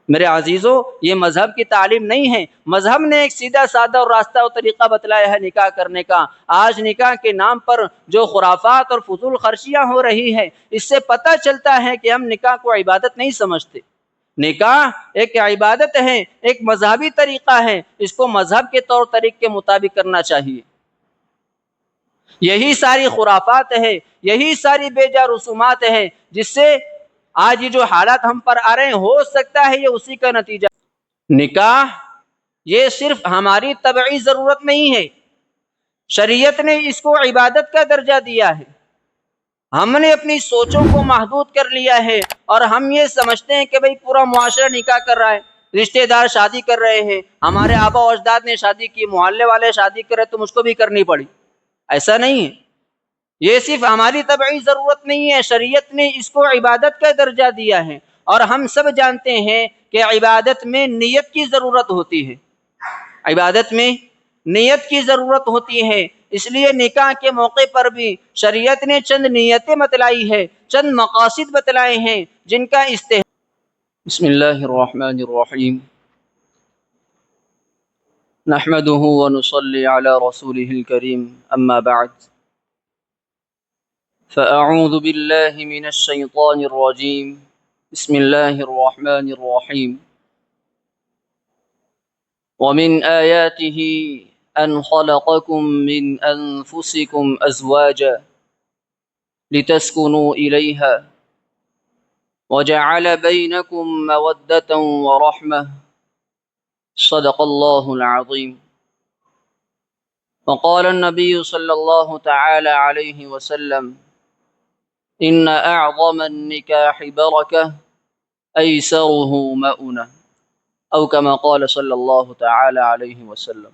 میرے عزیزوں، یہ مذہب کی تعلیم نہیں ہے۔ مذہب نے ایک سیدھا سادہ اور راستہ اور طریقہ بتلایا ہے نکاح کرنے کا۔ آج نکاح کے نام پر جو خرافات اور فضول خرچیاں ہو رہی ہیں، اس سے پتہ چلتا ہے کہ ہم نکاح کو عبادت نہیں سمجھتے۔ نکاح ایک عبادت ہے، ایک مذہبی طریقہ ہے، اس کو مذہب کے طور طریقے کے مطابق کرنا چاہیے۔ یہی ساری خرافات ہے، یہی ساری بے جا رسومات ہے جس سے آج یہ جو حالات ہم پر آ رہے ہیں، ہو سکتا ہے یہ اسی کا نتیجہ۔ نکاح یہ صرف ہماری طبعی ضرورت نہیں ہے، شریعت نے اس کو عبادت کا درجہ دیا ہے۔ ہم نے اپنی سوچوں کو محدود کر لیا ہے اور ہم یہ سمجھتے ہیں کہ بھئی پورا معاشرہ نکاح کر رہا ہے، رشتہ دار شادی کر رہے ہیں، ہمارے آبا و اجداد نے شادی کی، محلے والے شادی کر رہے تو مجھ کو بھی کرنی پڑی۔ ایسا نہیں ہے، یہ صرف ہماری طبعی ضرورت نہیں ہے، شریعت نے اس کو عبادت کا درجہ دیا ہے۔ اور ہم سب جانتے ہیں کہ عبادت میں نیت کی ضرورت ہوتی ہے، عبادت میں نیت کی ضرورت ہوتی ہے۔ اس لیے نکاح کے موقع پر بھی شریعت نے چند نیتیں بتلائی ہے، چند مقاصد بتلائے ہیں جن کا بسم اللہ الرحمن الرحیم، نحمده ونصلي على رسوله الكريم، اما بعد، فأعوذ بالله من الشيطان الرجيم، بسم الله الرحمن الرحيم، ومن آياته أن خلقكم من أنفسكم أزواجا لتسكنوا إليها وجعل بينكم مودة ورحمة، صدق الله العظيم۔ وقال النبي صلى الله تعالى عليه وسلم: إن أعظم النكاح بركة أيسره مؤنة، أو كما قال صلی اللہ تعالی علیہ وسلم۔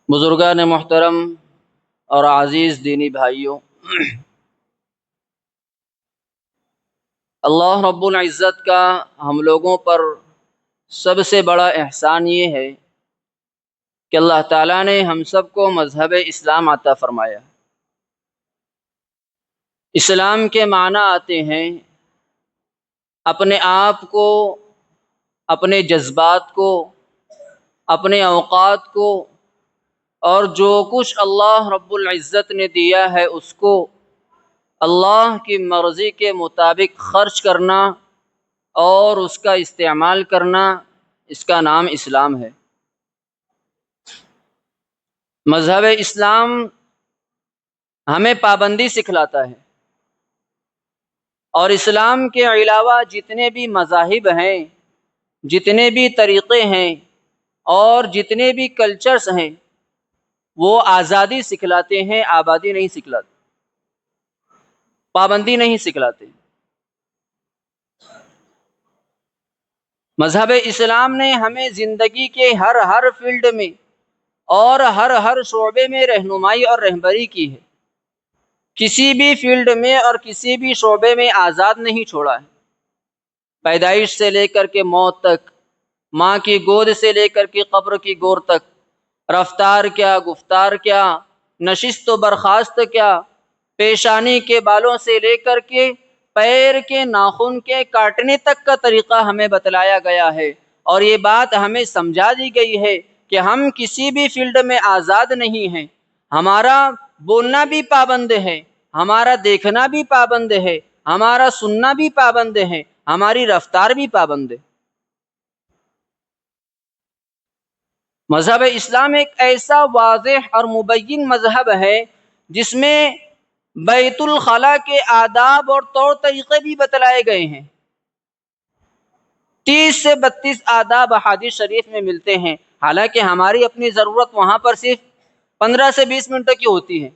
بزرگان محترم اور عزیز دینی بھائیوں، اللہ رب العزت کا ہم لوگوں پر سب سے بڑا احسان یہ ہے کہ اللہ تعالیٰ نے ہم سب کو مذہب اسلام عطا فرمایا۔ اسلام کے معنی آتے ہیں اپنے آپ کو، اپنے جذبات کو، اپنے اوقات کو اور جو کچھ اللہ رب العزت نے دیا ہے اس کو اللہ کی مرضی کے مطابق خرچ کرنا اور اس کا استعمال کرنا، اس کا نام اسلام ہے۔ مذہب اسلام ہمیں پابندی سکھلاتا ہے، اور اسلام کے علاوہ جتنے بھی مذاہب ہیں، جتنے بھی طریقے ہیں اور جتنے بھی کلچرز ہیں، وہ آزادی سکھلاتے ہیں، آبادی نہیں سکھلاتے، پابندی نہیں سکھلاتے۔ مذہب اسلام نے ہمیں زندگی کے ہر فیلڈ میں اور ہر شعبے میں رہنمائی اور رہبری کی ہے، کسی بھی فیلڈ میں اور کسی بھی شعبے میں آزاد نہیں چھوڑا ہے۔ پیدائش سے لے کر کے موت تک، ماں کی گود سے لے کر کے قبر کی گور تک، رفتار کیا، گفتار کیا، نشست و برخاست کیا، پیشانی کے بالوں سے لے کر کے پیر کے ناخن کے کاٹنے تک کا طریقہ ہمیں بتلایا گیا ہے، اور یہ بات ہمیں سمجھا دی گئی ہے کہ ہم کسی بھی فیلڈ میں آزاد نہیں ہیں۔ ہمارا بولنا بھی پابند ہے، ہمارا دیکھنا بھی پابند ہے، ہمارا سننا بھی پابند ہے، ہماری رفتار بھی پابند ہے۔ مذہب اسلام ایک ایسا واضح اور مبین مذہب ہے جس میں بیت الخلاء کے آداب اور طور طریقے بھی بتلائے گئے ہیں۔ 30 سے 32 آداب احادیث شریف میں ملتے ہیں، حالانکہ ہماری اپنی ضرورت وہاں پر صرف 15 سے 20 منٹ کی ہوتی ہے،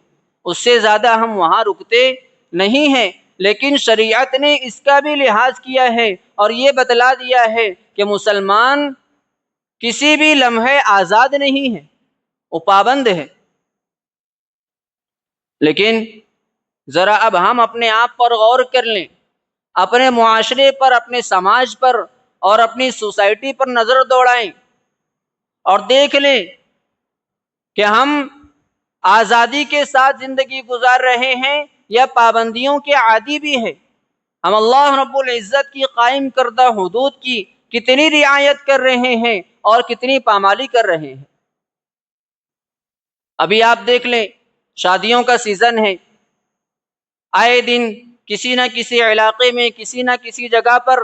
اس سے زیادہ ہم وہاں رکتے نہیں ہیں، لیکن شریعت نے اس کا بھی لحاظ کیا ہے اور یہ بتلا دیا ہے کہ مسلمان کسی بھی لمحے آزاد نہیں ہے، وہ پابند ہے۔ لیکن ذرا اب ہم اپنے آپ پر غور کر لیں، اپنے معاشرے پر، اپنے سماج پر اور اپنی سوسائٹی پر نظر دوڑائیں اور دیکھ لیں کہ ہم آزادی کے ساتھ زندگی گزار رہے ہیں یا پابندیوں کے عادی بھی ہیں۔ ہم اللہ رب العزت کی قائم کردہ حدود کی کتنی رعایت کر رہے ہیں اور کتنی پامالی کر رہے ہیں۔ ابھی آپ دیکھ لیں، شادیوں کا سیزن ہے، آئے دن کسی نہ کسی علاقے میں، کسی نہ کسی جگہ پر،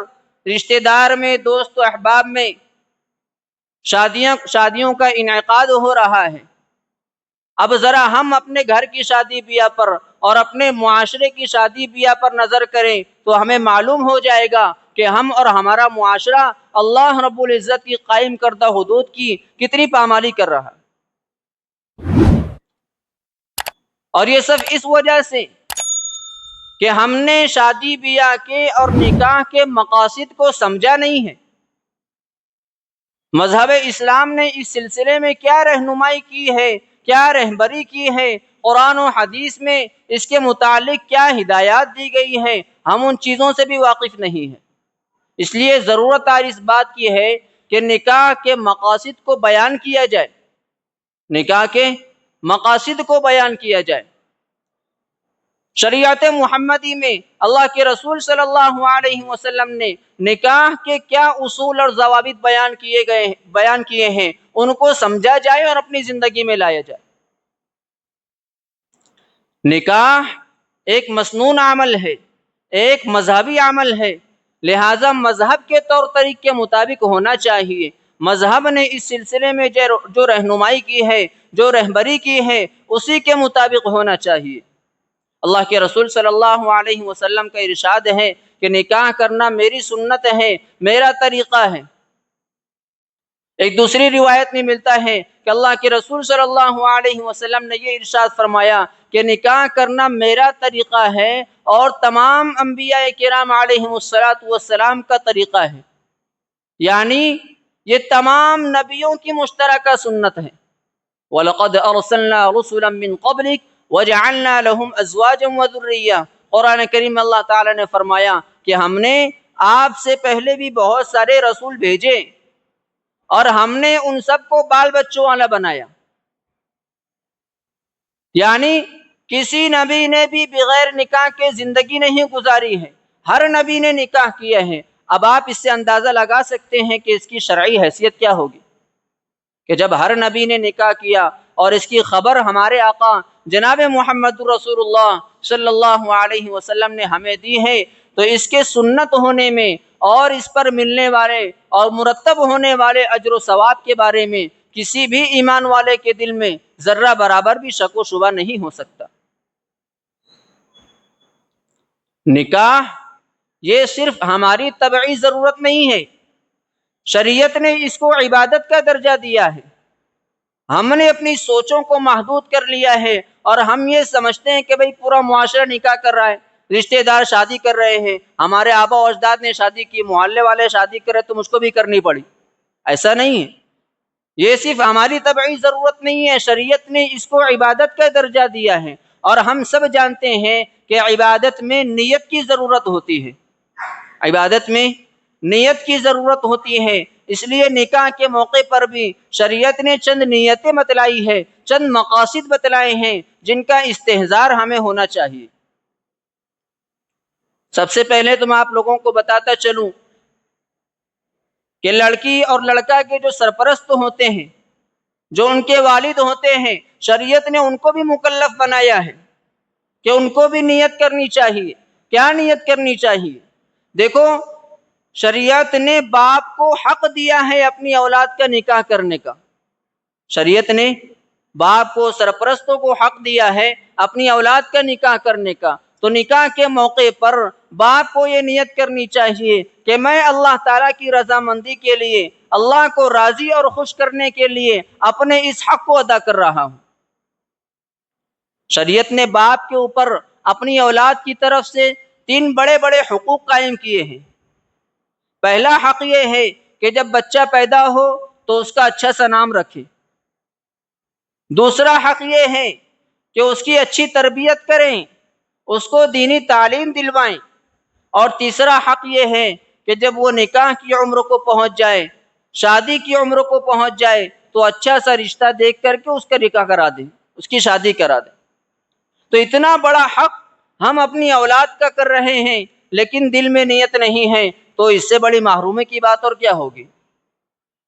رشتہ دار میں، دوست و احباب میں شادیوں کا انعقاد ہو رہا ہے۔ اب ذرا ہم اپنے گھر کی شادی بیاہ پر اور اپنے معاشرے کی شادی بیاہ پر نظر کریں تو ہمیں معلوم ہو جائے گا کہ ہم اور ہمارا معاشرہ اللہ رب العزت کی قائم کردہ حدود کی کتنی پامالی کر رہا ہے۔ اور یہ سب اس وجہ سے کہ ہم نے شادی بیاہ کے اور نکاح کے مقاصد کو سمجھا نہیں ہے۔ مذہب اسلام نے اس سلسلے میں کیا رہنمائی کی ہے، کیا رہبری کی ہے، قرآن و حدیث میں اس کے متعلق کیا ہدایات دی گئی ہیں، ہم ان چیزوں سے بھی واقف نہیں ہیں۔ اس لیے ضرورت آج اس بات کی ہے کہ نکاح کے مقاصد کو بیان کیا جائے، نکاح کے مقاصد کو بیان کیا جائے۔ شریعت محمدی میں اللہ کے رسول صلی اللہ علیہ وسلم نے نکاح کے کیا اصول اور ضوابط بیان کیے ہیں، ان کو سمجھا جائے اور اپنی زندگی میں لایا جائے۔ نکاح ایک مسنون عمل ہے، ایک مذہبی عمل ہے، لہٰذا مذہب کے طور طریق کے مطابق ہونا چاہیے۔ مذہب نے اس سلسلے میں جو رہنمائی کی ہے، جو رہبری کی ہے، اسی کے مطابق ہونا چاہیے۔ اللہ کے رسول صلی اللہ علیہ وسلم کا ارشاد ہے کہ نکاح کرنا میری سنت ہے، میرا طریقہ ہے۔ ایک دوسری روایت میں ملتا ہے کہ اللہ کے رسول صلی اللہ علیہ وسلم نے یہ ارشاد فرمایا کہ نکاح کرنا میرا طریقہ ہے اور تمام انبیاء کرام علیہم السلام کا طریقہ ہے، یعنی یہ تمام نبیوں کی مشترکہ سنت ہے۔ وَلَقَدْ أَرْسَلْنَا رُسُلًا مِّن قَبْلِكَ وَجَعَلْنَا لَهُمْ أَزْوَاجًا وَذُرِّيَّةً۔ قرآن کریم میں اللہ تعالیٰ نے فرمایا کہ ہم نے آپ سے پہلے بھی بہت سارے رسول بھیجے اور ہم نے ان سب کو بال بچوں والا بنایا، یعنی کسی نبی نے بھی بغیر نکاح کے زندگی نہیں گزاری ہے، ہر نبی نے نکاح کیا ہے۔ اب آپ اس سے اندازہ لگا سکتے ہیں کہ اس کی شرعی حیثیت کیا ہوگی کہ جب ہر نبی نے نکاح کیا اور اس کی خبر ہمارے آقا جناب محمد رسول اللہ صلی اللہ علیہ وسلم نے ہمیں دی ہے، تو اس کے سنت ہونے میں اور اس پر ملنے والے اور مرتب ہونے والے اجر و ثواب کے بارے میں کسی بھی ایمان والے کے دل میں ذرہ برابر بھی شک و شبہ نہیں ہو سکتا۔ نکاح یہ صرف ہماری طبعی ضرورت نہیں ہے، شریعت نے اس کو عبادت کا درجہ دیا ہے۔ ہم نے اپنی سوچوں کو محدود کر لیا ہے اور ہم یہ سمجھتے ہیں کہ بھئی پورا معاشرہ نکاح کر رہا ہے، رشتہ دار شادی کر رہے ہیں، ہمارے آبا و اجداد نے شادی کی، محلے والے شادی کر رہے تو مجھ کو بھی کرنی پڑی۔ ایسا نہیں ہے، یہ صرف ہماری طبعی ضرورت نہیں ہے، شریعت نے اس کو عبادت کا درجہ دیا ہے۔ اور ہم سب جانتے ہیں کہ عبادت میں نیت کی ضرورت ہوتی ہے، عبادت میں نیت کی ضرورت ہوتی ہے۔ اس لیے نکاح کے موقع پر بھی شریعت نے چند نیتیں بتلائی ہے، چند مقاصد بتلائے ہیں جن کا استحضار ہمیں ہونا چاہیے۔ سب سے پہلے تو میں آپ لوگوں کو بتاتا چلوں کہ لڑکی اور لڑکا کے جو سرپرست ہوتے ہیں، جو ان کے والد ہوتے ہیں، شریعت نے ان کو بھی مکلف بنایا ہے کہ ان کو بھی نیت کرنی چاہیے۔ کیا نیت کرنی چاہیے؟ دیکھو، شریعت نے باپ کو حق دیا ہے اپنی اولاد کا نکاح کرنے کا، شریعت نے باپ کو، سرپرستوں کو حق دیا ہے اپنی اولاد کا نکاح کرنے کا۔ تو نکاح کے موقع پر باپ کو یہ نیت کرنی چاہیے کہ میں اللہ تعالیٰ کی رضامندی کے لیے، اللہ کو راضی اور خوش کرنے کے لیے اپنے اس حق کو ادا کر رہا ہوں۔ شریعت نے باپ کے اوپر اپنی اولاد کی طرف سے 3 بڑے بڑے حقوق قائم کیے ہیں۔ پہلا حق یہ ہے کہ جب بچہ پیدا ہو تو اس کا اچھا سا نام رکھے۔ دوسرا حق یہ ہے کہ اس کی اچھی تربیت کریں، اس کو دینی تعلیم دلوائیں۔ اور تیسرا حق یہ ہے کہ جب وہ نکاح کی عمر کو پہنچ جائے، شادی کی عمر کو پہنچ جائے تو اچھا سا رشتہ دیکھ کر کے اس کا نکاح کرا دیں، اس کی شادی کرا دیں۔ تو اتنا بڑا حق ہم اپنی اولاد کا کر رہے ہیں، لیکن دل میں نیت نہیں ہے تو اس سے بڑی محرومی کی بات اور کیا ہوگی۔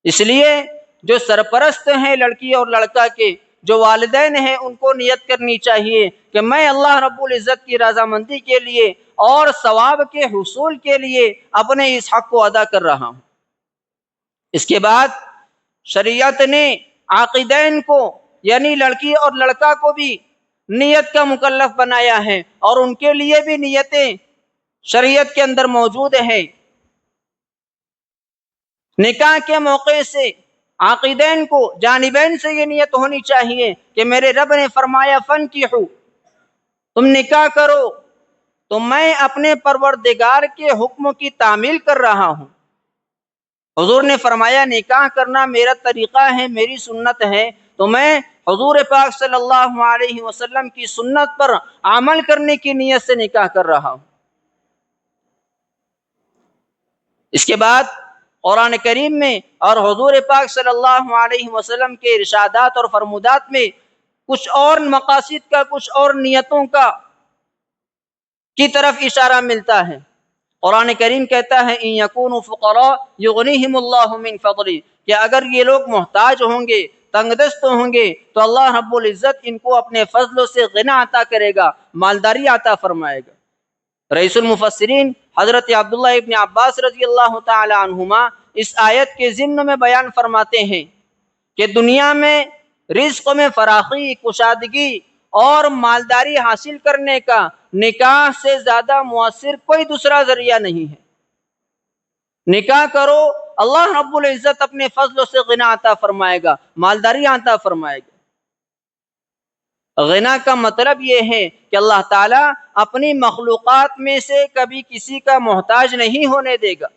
اس لیے جو سرپرست ہیں لڑکی اور لڑکا کے، جو والدین ہیں، ان کو نیت کرنی چاہیے کہ میں اللہ رب العزت کی رضامندی کے لیے اور ثواب کے حصول کے لیے اپنے اس حق کو ادا کر رہا ہوں۔ اس کے بعد شریعت نے عاقدین کو یعنی لڑکی اور لڑکا کو بھی نیت کا مکلف بنایا ہے، اور ان کے لیے بھی نیتیں شریعت کے اندر موجود ہیں۔ نکاح کے موقع سے عاقدین کو جانبین سے یہ نیت ہونی چاہیے کہ میرے رب نے فرمایا فَانْكِحُوا، تم نکاح کرو تو میں اپنے پروردگار کے حکم کی تعمیل کر رہا ہوں۔ حضور نے فرمایا نکاح کرنا میرا طریقہ ہے، میری سنت ہے، تو میں حضور پاک صلی اللہ علیہ وسلم کی سنت پر عمل کرنے کی نیت سے نکاح کر رہا ہوں۔ اس کے بعد قرآن کریم میں اور حضور پاک صلی اللہ علیہ وسلم کے ارشادات اور فرمودات میں کچھ اور مقاصد کا، کچھ اور نیتوں کا کی طرف اشارہ ملتا ہے۔ قرآن کریم کہتا ہے ان یکونوا فقراء یغنیہم اللہ من فضلہ، کہ اگر یہ لوگ محتاج ہوں گے، تنگ دست ہوں گے، تو اللہ رب العزت ان کو اپنے فضلوں سے غنا عطا کرے گا، مالداری عطا فرمائے گا۔ رئیس المفسرین حضرت عبداللہ ابن عباس رضی اللہ تعالی عنہما اس آیت کے ضمن میں بیان فرماتے ہیں کہ دنیا میں رزق میں فراخی، کشادگی اور مالداری حاصل کرنے کا نکاح سے زیادہ مؤثر کوئی دوسرا ذریعہ نہیں ہے۔ نکاح کرو، اللہ رب العزت اپنے فضل سے غنا عطا فرمائے گا، مالداری عطا فرمائے گا۔ غنا کا مطلب یہ ہے کہ اللہ تعالیٰ اپنی مخلوقات میں سے کبھی کسی کا محتاج نہیں ہونے دے گا،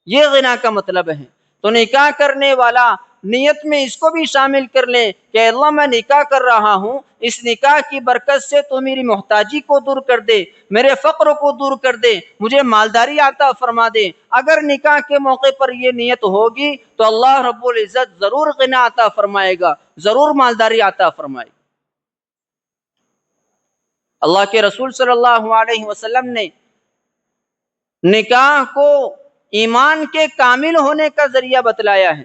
یہ غنا کا مطلب ہے۔ تو نکاح کرنے والا نیت میں اس کو بھی شامل کر لیں کہ اللہ میں نکاح کر رہا ہوں، اس نکاح کی برکت سے تو میری محتاجی کو دور کر دے، میرے فقر کو دور کر دے، مجھے مالداری عطا فرما دے۔ اگر نکاح کے موقع پر یہ نیت ہوگی تو اللہ رب العزت ضرور غنا عطا فرمائے گا، ضرور مالداری عطا فرمائے گا۔ اللہ کے رسول صلی اللہ علیہ وسلم نے نکاح کو ایمان کے کامل ہونے کا ذریعہ بتلایا ہے۔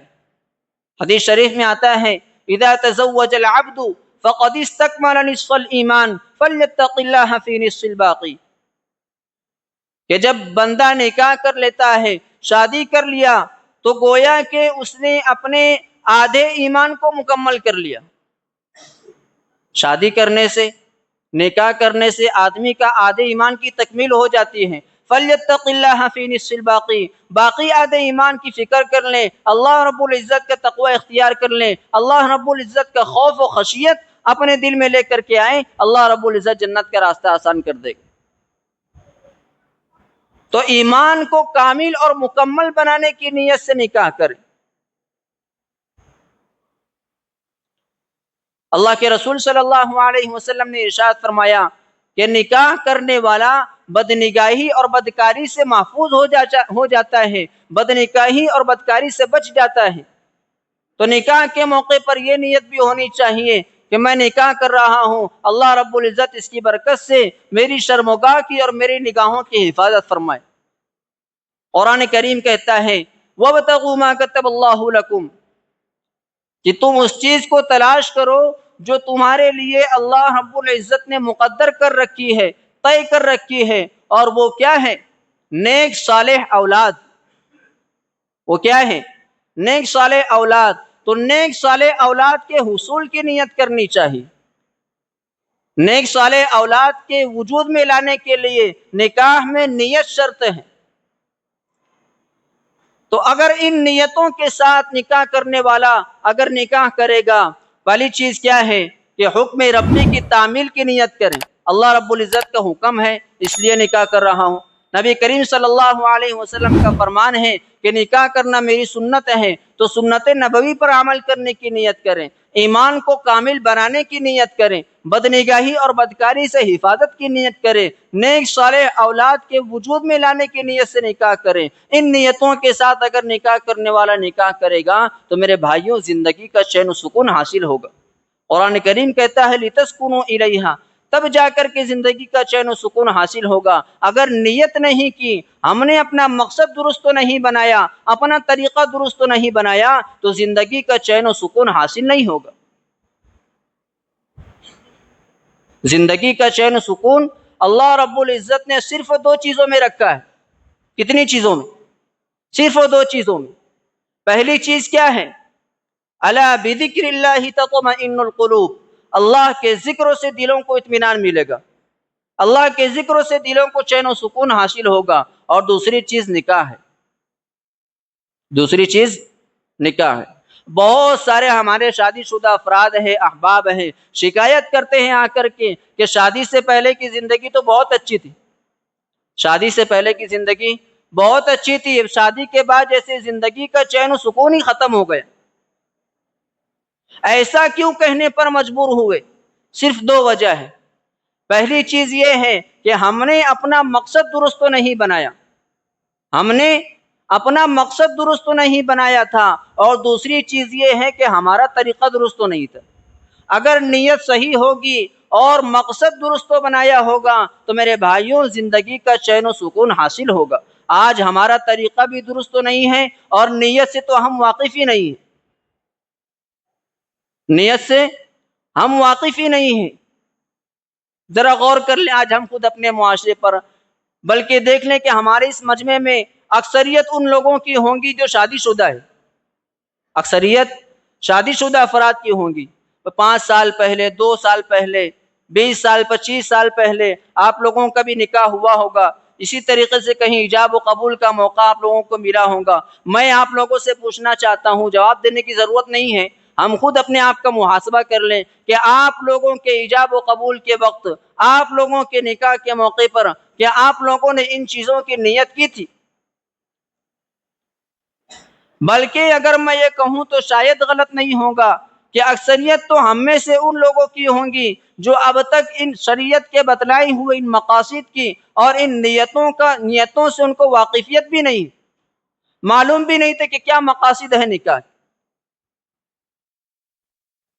حدیث شریف میں آتا ہے اذا تزوج العبد فقد استكمل نصف الایمان فليتق الله في نصف الباقی، کہ جب بندہ نکاح کر لیتا ہے، شادی کر لیا، تو گویا کہ اس نے اپنے آدھے ایمان کو مکمل کر لیا۔ شادی کرنے سے، نکاح کرنے سے آدمی کا آدھے ایمان کی تکمیل ہو جاتی ہے۔ فَلْيَتَّقِ اللَّهَ فِي نِصْفِ الْبَاقِي، باقی آدھے ایمان کی فکر کر لیں، اللہ رب العزت کا تقوی اختیار کر لیں، اللہ رب العزت کا خوف و خشیت اپنے دل میں لے کر کے آئیں، اللہ رب العزت جنت کا راستہ آسان کر دے گا۔ تو ایمان کو کامل اور مکمل بنانے کی نیت سے نکاح کریں۔ اللہ کے رسول صلی اللہ علیہ وسلم نے ارشاد فرمایا کہ نکاح کرنے والا بدنگاہی اور بدکاری سے محفوظ ہو جاتا ہے، بدنگاہی اور بدکاری سے بچ جاتا ہے۔ تو نکاح کے موقع پر یہ نیت بھی ہونی چاہیے کہ میں نکاح کر رہا ہوں، اللہ رب العزت اس کی برکت سے میری شرمگاہ کی اور میری نگاہوں کی حفاظت فرمائے۔ قرآن کریم کہتا ہے وَابْتَغُوا مَا كَتَبَ اللَّهُ لَكُمْ، کہ تم اس چیز کو تلاش کرو جو تمہارے لیے اللہ رب العزت نے مقدر کر رکھی ہے، طے کر رکھی ہے، اور وہ کیا ہے؟ نیک صالح اولاد۔ وہ کیا ہے؟ نیک صالح اولاد۔ تو نیک صالح اولاد کے حصول کی نیت کرنی چاہیے۔ نیک صالح اولاد کے وجود میں لانے کے لیے نکاح میں نیت شرط ہے۔ تو اگر ان نیتوں کے ساتھ نکاح کرنے والا اگر نکاح کرے گا، پہلی چیز کیا ہے کہ حکم ربی کی تعمیل کی نیت کریں۔ اللہ رب العزت کا حکم ہے، اس لیے نکاح کر رہا ہوں۔ نبی کریم صلی اللہ علیہ وسلم کا فرمان ہے کہ نکاح کرنا میری سنت ہے، تو سنت نبوی پر عمل کرنے کی نیت کریں، ایمان کو کامل بنانے کی نیت کریں، بدنگاہی اور بدکاری سے حفاظت کی نیت کریں، نیک صالح اولاد کے وجود میں لانے کی نیت سے نکاح کریں۔ ان نیتوں کے ساتھ اگر نکاح کرنے والا نکاح کرے گا تو میرے بھائیوں زندگی کا چین و سکون حاصل ہوگا۔ قرآن کریم کہتا ہے لِتَسْكُنُوا إِلَيْهَا، تب جا کر کے زندگی کا چین و سکون حاصل ہوگا۔ اگر نیت نہیں کی، ہم نے اپنا مقصد درست تو نہیں بنایا، اپنا طریقہ درست تو نہیں بنایا، تو زندگی کا چین و سکون حاصل نہیں ہوگا۔ زندگی کا چین و سکون اللہ رب العزت نے صرف دو چیزوں میں رکھا ہے۔ کتنی چیزوں میں؟ صرف دو چیزوں میں۔ پہلی چیز کیا ہے؟ الا بذکر اللہ تطمئن القلوب، اللہ کے ذکروں سے دلوں کو اطمینان ملے گا، اللہ کے ذکروں سے دلوں کو چین و سکون حاصل ہوگا۔ اور دوسری چیز نکاح ہے، دوسری چیز نکاح ہے۔ بہت سارے ہمارے شادی شدہ افراد ہیں، احباب ہیں، شکایت کرتے ہیں آ کر کے کہ شادی سے پہلے کی زندگی تو بہت اچھی تھی، شادی سے پہلے کی زندگی بہت اچھی تھی، شادی کے بعد جیسے زندگی کا چین و سکون ہی ختم ہو گیا۔ ایسا کیوں کہنے پر مجبور ہوئے؟ صرف دو وجہ ہے۔ پہلی چیز یہ ہے کہ ہم نے اپنا مقصد درست تو نہیں بنایا، ہم نے اپنا مقصد درست تو نہیں بنایا تھا، اور دوسری چیز یہ ہے کہ ہمارا طریقہ درست تو نہیں تھا۔ اگر نیت صحیح ہوگی اور مقصد درست تو بنایا ہوگا تو میرے بھائیوں زندگی کا چین و سکون حاصل ہوگا۔ آج ہمارا طریقہ بھی درست تو نہیں ہے اور نیت سے تو ہم واقف ہی نہیں ہیں، نیت سے ہم واقف ہی نہیں ہیں۔ ذرا غور کر لیں آج ہم خود اپنے معاشرے پر، بلکہ دیکھ لیں کہ ہمارے اس مجمع میں اکثریت ان لوگوں کی ہوں گی جو شادی شدہ ہے، اکثریت شادی شدہ افراد کی ہوں گی۔ 5 سال پہلے، 2 سال پہلے، 20 سال 25 سال پہلے آپ لوگوں کا بھی نکاح ہوا ہوگا، اسی طریقے سے کہیں ایجاب و قبول کا موقع آپ لوگوں کو ملا ہوگا۔ میں آپ لوگوں سے پوچھنا چاہتا ہوں، جواب دینے کی ضرورت نہیں ہے، ہم خود اپنے آپ کا محاسبہ کر لیں کہ آپ لوگوں کے ایجاب و قبول کے وقت، آپ لوگوں کے نکاح کے موقع پر کیا آپ لوگوں نے ان چیزوں کی نیت کی تھی؟ بلکہ اگر میں یہ کہوں تو شاید غلط نہیں ہوگا کہ اکثریت تو ہم میں سے ان لوگوں کی ہوں گی جو اب تک ان شریعت کے بتلائی ہوئے ان مقاصد کی اور ان نیتوں سے ان کو واقفیت بھی نہیں، معلوم بھی نہیں تھے کہ کیا مقاصد ہے نکاح۔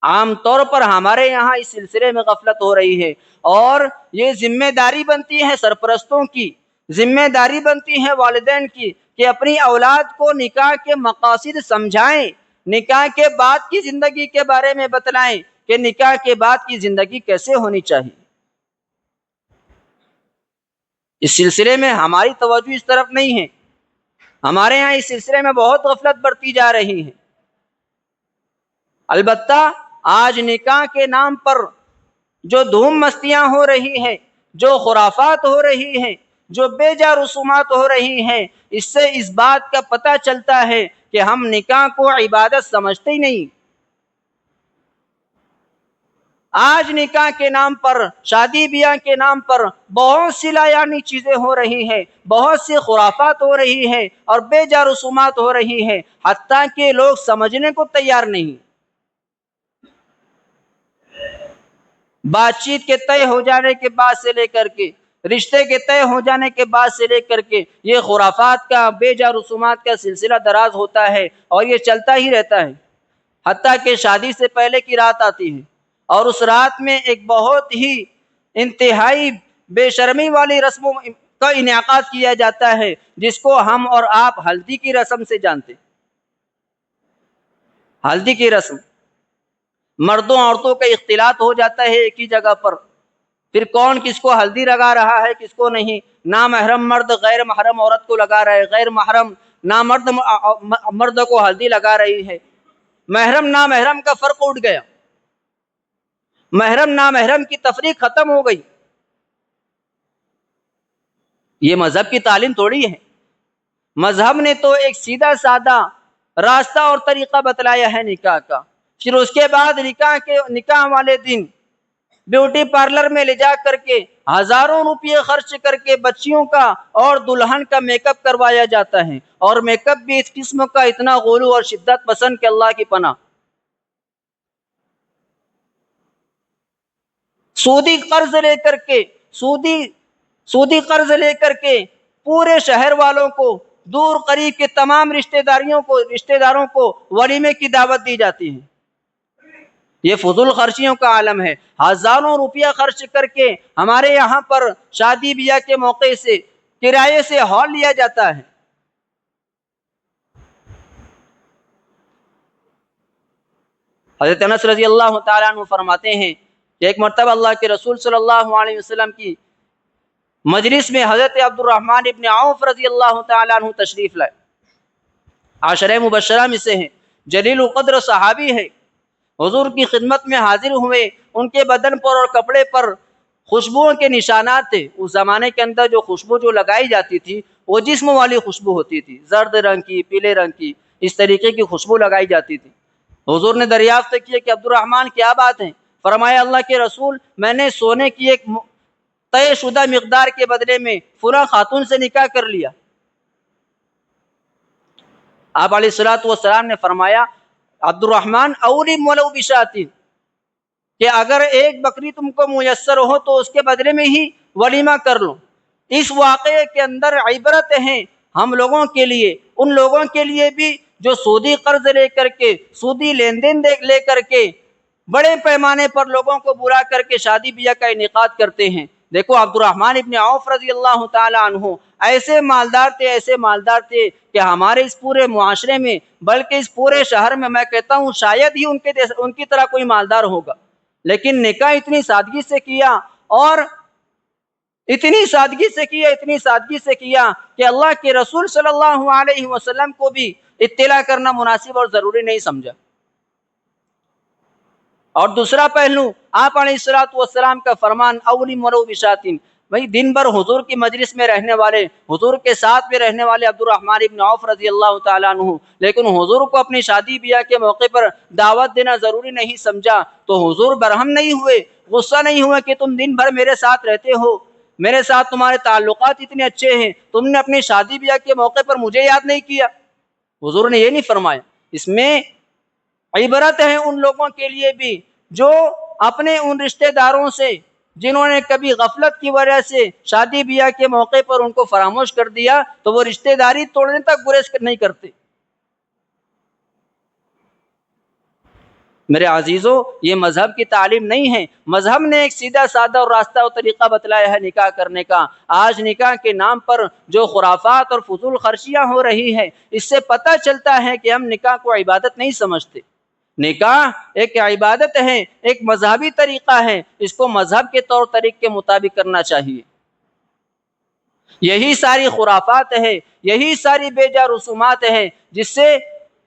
عام طور پر ہمارے یہاں اس سلسلے میں غفلت ہو رہی ہے، اور یہ ذمہ داری بنتی ہے سرپرستوں کی، ذمہ داری بنتی ہے والدین کی کہ اپنی اولاد کو نکاح کے مقاصد سمجھائیں، نکاح کے بعد کی زندگی کے بارے میں بتلائیں کہ نکاح کے بعد کی زندگی کیسے ہونی چاہیے۔ اس سلسلے میں ہماری توجہ اس طرف نہیں ہے، ہمارے یہاں اس سلسلے میں بہت غفلت برتی جا رہی ہے۔ البتہ آج نکاح کے نام پر جو دھوم مستیاں ہو رہی ہیں، جو خرافات ہو رہی ہیں، جو بے جا رسومات ہو رہی ہیں، اس سے اس بات کا پتہ چلتا ہے کہ ہم نکاح کو عبادت سمجھتے ہی نہیں۔ آج نکاح کے نام پر، شادی بیاہ کے نام پر بہت سی لایعنی چیزیں ہو رہی ہیں، بہت سی خرافات ہو رہی ہیں اور بے جا رسومات ہو رہی ہیں، حتیٰ کہ لوگ سمجھنے کو تیار نہیں۔ بات چیت کے طے ہو جانے کے بعد سے لے کر کے، رشتے کے طے ہو جانے کے بعد سے لے کر کے یہ خرافات کا، بے جا رسومات کا سلسلہ دراز ہوتا ہے اور یہ چلتا ہی رہتا ہے، حتیٰ کہ شادی سے پہلے کی رات آتی ہے اور اس رات میں ایک بہت ہی انتہائی بے شرمی والی رسموں کا انعقاد کیا جاتا ہے، جس کو ہم اور آپ ہلدی کی رسم سے جانتے ہیں۔ ہلدی کی رسم، مردوں عورتوں کا اختلاط ہو جاتا ہے ایک ہی جگہ پر، پھر کون کس کو ہلدی لگا رہا ہے کس کو نہیں، نامحرم مرد غیر محرم عورت کو لگا رہا ہے، غیر محرم نامرد مرد کو ہلدی لگا رہی ہے۔ محرم نامحرم کا فرق اٹھ گیا، محرم نامحرم کی تفریق ختم ہو گئی۔ یہ مذہب کی تعلیم تھوڑی ہے، مذہب نے تو ایک سیدھا سادہ راستہ اور طریقہ بتلایا ہے نکاح کا۔ پھر اس کے بعد نکاح والے دن بیوٹی پارلر میں لے جا کر کے ہزاروں روپے خرچ کر کے بچیوں کا اور دلہن کا میک اپ کروایا جاتا ہے، اور میک اپ بھی اس قسم کا اتنا غلو اور شدت پسند کہ اللہ کی پناہ۔ سودی قرض لے کر کے پورے شہر والوں کو، دور قریب کے تمام رشتہ داروں کو ولیمے کی دعوت دی جاتی ہے۔ یہ فضول خرچیوں کا عالم ہے. ہزاروں روپیہ خرچ کر کے ہمارے یہاں پر شادی بیاہ کے موقع سے کرائے سے ہال لیا جاتا ہے. حضرت انس رضی اللہ تعالیٰ عنہ فرماتے ہیں کہ ایک مرتبہ اللہ کے رسول صلی اللہ علیہ وسلم کی مجلس میں حضرت عبد الرحمن ابن عوف رضی اللہ تعالیٰ عنہ تشریف لائے. عشرہ مبشرہ میں سے ہیں، جلیل القدر صحابی ہے. حضور کی خدمت میں حاضر ہوئے. ان کے بدن پر اور کپڑے پر خوشبوؤں کے نشانات تھے. اس زمانے کے اندر جو خوشبو جو لگائی جاتی تھی وہ جسم والی خوشبو ہوتی تھی، زرد رنگ کی، پیلے رنگ کی، اس طریقے کی خوشبو لگائی جاتی تھی. حضور نے دریافت کیا کہ عبد الرحمن کیا بات ہے؟ فرمایا اللہ کے رسول، میں نے سونے کی ایک طے شدہ مقدار کے بدلے میں فلاں خاتون سے نکاح کر لیا. آپ علیہ الصلوۃ والسلام نے فرمایا عبد الرحمن اولم ولو بشاتین، کہ اگر ایک بکری تم کو میسر ہو تو اس کے بدلے میں ہی ولیمہ کر لو. اس واقعے کے اندر عبرت ہیں ہم لوگوں کے لیے، ان لوگوں کے لیے بھی جو سودی قرض لے کر کے، سودی لین دین لے کر کے بڑے پیمانے پر لوگوں کو برا کر کے شادی بیاہ کا انعقاد کرتے ہیں. دیکھو عبد الرحمن ابن عوف رضی اللہ تعالی عنہ ایسے مالدار تھے کہ ہمارے اس پورے معاشرے میں، بلکہ اس پورے شہر میں میں کہتا ہوں شاید ہی ان کی طرح کوئی مالدار ہوگا. لیکن نکاح اتنی سادگی سے کیا، اور اتنی سادگی سے کیا کہ اللہ کے رسول صلی اللہ علیہ وسلم کو بھی اطلاع کرنا مناسب اور ضروری نہیں سمجھا. اور دوسرا پہلو آپ علیہ الصلوۃ والسلام کا فرمان اولم ولو بشاتین. بھائی دن بھر حضور کی مجلس میں رہنے والے، حضور کے ساتھ میں رہنے والے عبد الرحمن ابن عوف رضی اللہ تعالیٰ عنہ، لیکن حضور کو اپنی شادی بیاہ کے موقع پر دعوت دینا ضروری نہیں سمجھا تو حضور برہم نہیں ہوئے، غصہ نہیں ہوئے کہ تم دن بھر میرے ساتھ رہتے ہو، میرے ساتھ تمہارے تعلقات اتنے اچھے ہیں، تم نے اپنی شادی بیاہ کے موقع پر مجھے یاد نہیں کیا. حضور نے یہ نہیں فرمایا. اس میں عبرت ہے ان لوگوں کے لیے بھی جو اپنے ان رشتہ داروں سے جنہوں نے کبھی غفلت کی وجہ سے شادی بیاہ کے موقع پر ان کو فراموش کر دیا تو وہ رشتہ داری توڑنے تک گریز نہیں کرتے. میرے عزیزوں، یہ مذہب کی تعلیم نہیں ہے. مذہب نے ایک سیدھا سادہ اور راستہ اور طریقہ بتلایا ہے نکاح کرنے کا. آج نکاح کے نام پر جو خرافات اور فضول خرچیاں ہو رہی ہیں، اس سے پتہ چلتا ہے کہ ہم نکاح کو عبادت نہیں سمجھتے. نکاح ایک عبادت ہے، ایک مذہبی طریقہ ہے، اس کو مذہب کے طور طریقے کے مطابق کرنا چاہیے. یہی ساری خرافات ہے، یہی ساری بے جا رسومات ہیں جس سے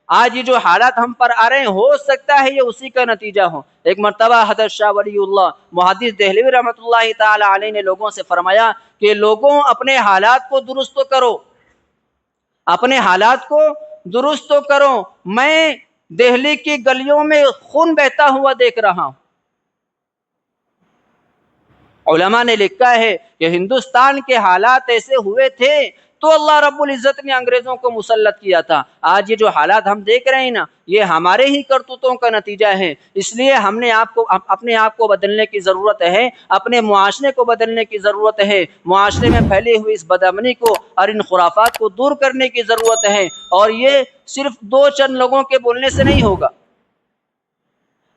آج یہ جو حالات ہم پر آ رہے ہیں، ہو سکتا ہے یہ اسی کا نتیجہ ہو. ایک مرتبہ حضرت شاہ ولی اللہ محدث دہلوی رحمۃ اللہ تعالی علیہ نے لوگوں سے فرمایا کہ لوگوں اپنے حالات کو درست کرو، اپنے حالات کو درست کرو. میں دہلی کی گلیوں میں خون بہتا ہوا دیکھ رہا ہوں. علماء نے لکھا ہے کہ ہندوستان کے حالات ایسے ہوئے تھے تو اللہ رب العزت نے انگریزوں کو مسلط کیا تھا. آج یہ جو حالات ہم دیکھ رہے ہیں نا، یہ ہمارے ہی کرتوتوں کا نتیجہ ہے. اس لیے ہم نے اپنے آپ کو بدلنے کی ضرورت ہے، اپنے معاشرے کو بدلنے کی ضرورت ہے. معاشرے میں پھیلی ہوئی اس بدامنی کو اور ان خرافات کو دور کرنے کی ضرورت ہے. اور یہ صرف دو چند لوگوں کے بولنے سے نہیں ہوگا.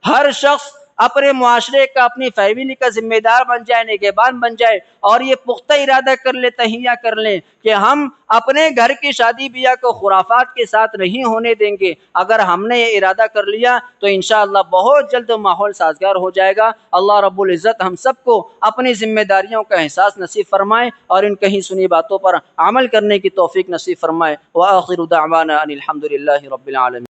ہر شخص اپنے معاشرے کا، اپنی فیملی کا ذمہ دار بن جائے، نگہبان بن جائے، اور یہ پختہ ارادہ کر لے، تہیہ کر لیں کہ ہم اپنے گھر کی شادی بیاہ کو خرافات کے ساتھ نہیں ہونے دیں گے. اگر ہم نے یہ ارادہ کر لیا تو انشاءاللہ بہت جلد ماحول سازگار ہو جائے گا. اللہ رب العزت ہم سب کو اپنی ذمہ داریوں کا احساس نصیب فرمائے اور ان کہیں سنی باتوں پر عمل کرنے کی توفیق نصیب فرمائے. وآخر دعوانا ان الحمد للہ رب العالمین.